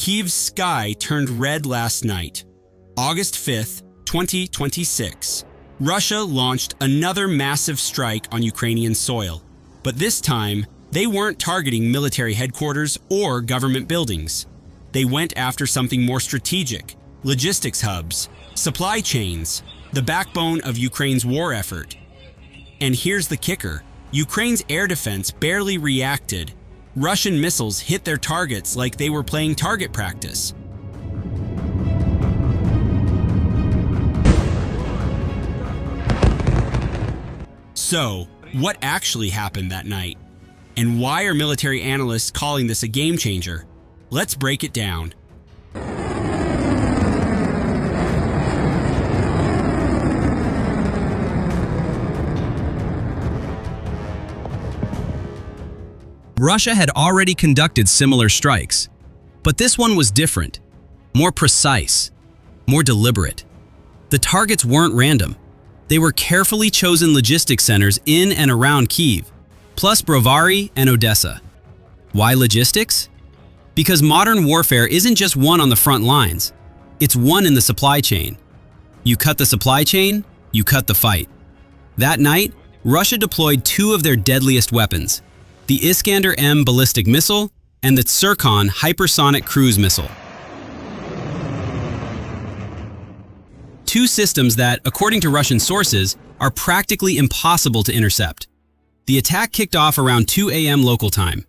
Kyiv's sky turned red last night. August 5th, 2026. Russia launched another massive strike on Ukrainian soil. But this time, they weren't targeting military headquarters or government buildings. They went after something more strategic: logistics hubs, supply chains, the backbone of Ukraine's war effort. And here's the kicker: Ukraine's air defense barely reacted. Russian missiles hit their targets like they were playing target practice. So, what actually happened that night? And why are military analysts calling this a game changer? Let's break it down. Russia had already conducted similar strikes, but this one was different, more precise, more deliberate. The targets weren't random. They were carefully chosen logistics centers in and around Kyiv, plus Brovary and Odessa. Why logistics? Because modern warfare isn't just won on the front lines, it's won in the supply chain. You cut the supply chain, you cut the fight. That night, Russia deployed two of their deadliest weapons: the Iskander-M ballistic missile and the Zircon hypersonic cruise missile. Two systems that, according to Russian sources, are practically impossible to intercept. The attack kicked off around 2 a.m. local time.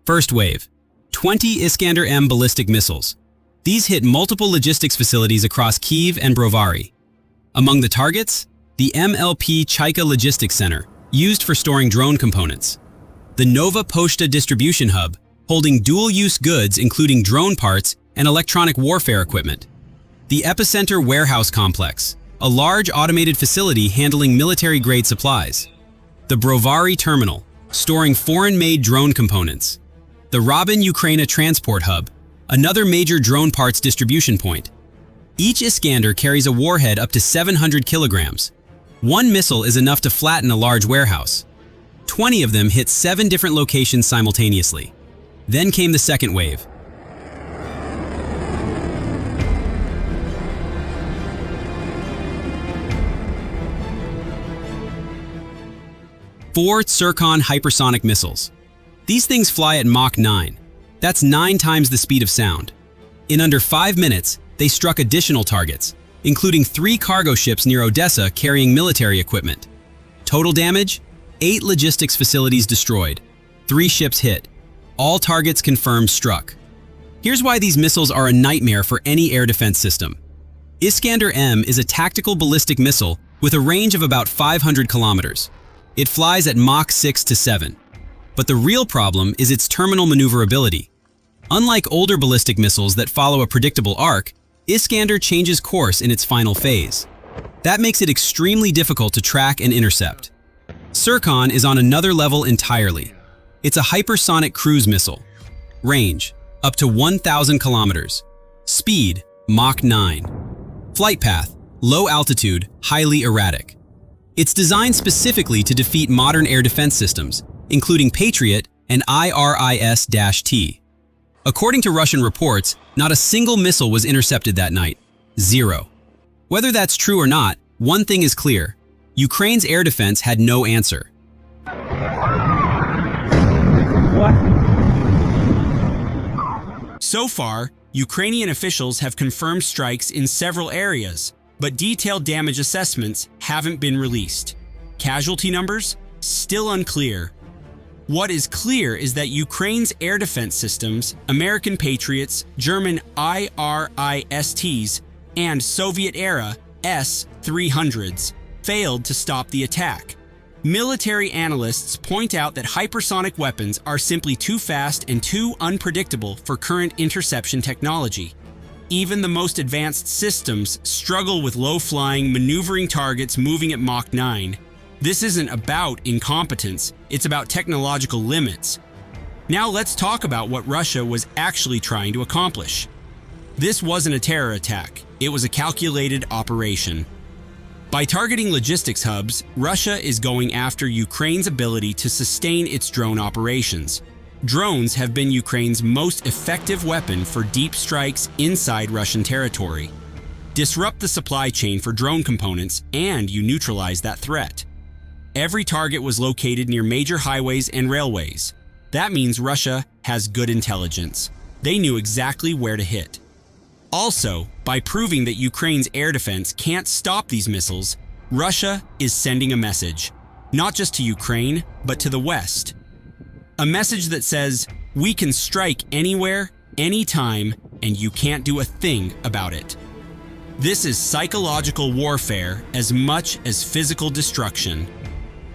First wave, 20 Iskander-M ballistic missiles. These hit multiple logistics facilities across Kyiv and Brovary. Among the targets, the MLP Chaika Logistics Center, used for storing drone components. The Nova Pochta distribution hub, holding dual-use goods including drone parts and electronic warfare equipment. The Epicenter Warehouse Complex, a large automated facility handling military-grade supplies. The Brovary Terminal, storing foreign-made drone components. The Robin Ukraina Transport Hub, another major drone parts distribution point. Each Iskander carries a warhead up to 700 kilograms. One missile is enough to flatten a large warehouse. 20 of them hit 7 different locations simultaneously. Then came the second wave. Four Zircon hypersonic missiles. These things fly at Mach 9. That's 9 times the speed of sound. In under 5 minutes, they struck additional targets, including 3 cargo ships near Odessa carrying military equipment. Total damage? 8 logistics facilities destroyed, 3 ships hit. All targets confirmed struck. Here's why these missiles are a nightmare for any air defense system. Iskander-M is a tactical ballistic missile with a range of about 500 kilometers. It flies at Mach 6 to 7. But the real problem is its terminal maneuverability. Unlike older ballistic missiles that follow a predictable arc, Iskander changes course in its final phase. That makes it extremely difficult to track and intercept. Zircon is on another level entirely. It's a hypersonic cruise missile. Range, up to 1,000 kilometers. Speed, Mach 9. Flight path, low altitude, highly erratic. It's designed specifically to defeat modern air defense systems, including Patriot and IRIS-T. According to Russian reports, not a single missile was intercepted that night. 0. Whether that's true or not, one thing is clear: Ukraine's air defense had no answer. So far, Ukrainian officials have confirmed strikes in several areas, but detailed damage assessments haven't been released. Casualty numbers? Still unclear. What is clear is that Ukraine's air defense systems, American Patriots, German IRIS-Ts, and Soviet-era S-300s, failed to stop the attack. Military analysts point out that hypersonic weapons are simply too fast and too unpredictable for current interception technology. Even the most advanced systems struggle with low-flying, maneuvering targets moving at Mach 9. This isn't about incompetence, it's about technological limits. Now let's talk about what Russia was actually trying to accomplish. This wasn't a terror attack, it was a calculated operation. By targeting logistics hubs, Russia is going after Ukraine's ability to sustain its drone operations. Drones have been Ukraine's most effective weapon for deep strikes inside Russian territory. Disrupt the supply chain for drone components and you neutralize that threat. Every target was located near major highways and railways. That means Russia has good intelligence. They knew exactly where to hit. Also, by proving that Ukraine's air defense can't stop these missiles, Russia is sending a message, not just to Ukraine, but to the West. A message that says, we can strike anywhere, anytime, and you can't do a thing about it. This is psychological warfare as much as physical destruction.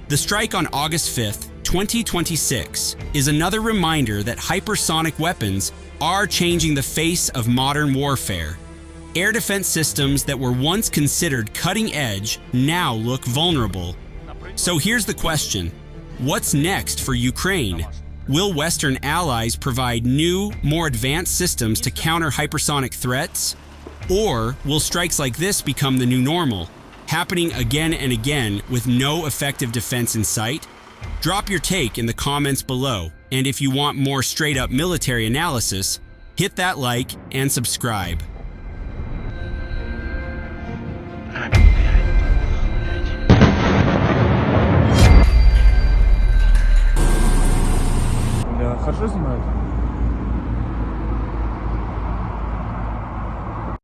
The strike on August 5th, 2026 is another reminder that hypersonic weapons are changing the face of modern warfare. Air defense systems that were once considered cutting edge now look vulnerable. So here's the question. What's next for Ukraine? Will Western allies provide new, more advanced systems to counter hypersonic threats? Or will strikes like this become the new normal, happening again and again with no effective defense in sight? Drop your take in the comments below, and if you want more straight-up military analysis, hit that like and subscribe. Хорошо снимают?